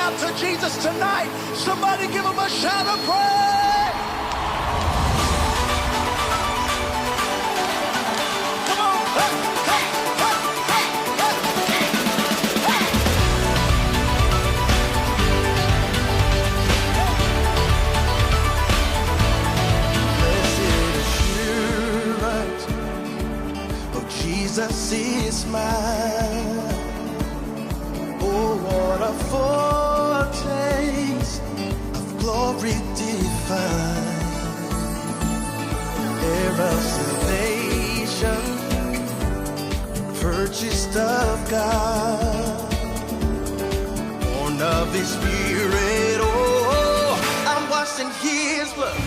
out to Jesus tonight? Somebody give him a shout of praise. Come on. Hey, hey, hey, hey, hey, hey. Blessed assurance, oh, Jesus is mine. Oh, what a foretaste of glory divine, heir of salvation, purchased of God, born of His Spirit. Oh, I'm washed in His blood.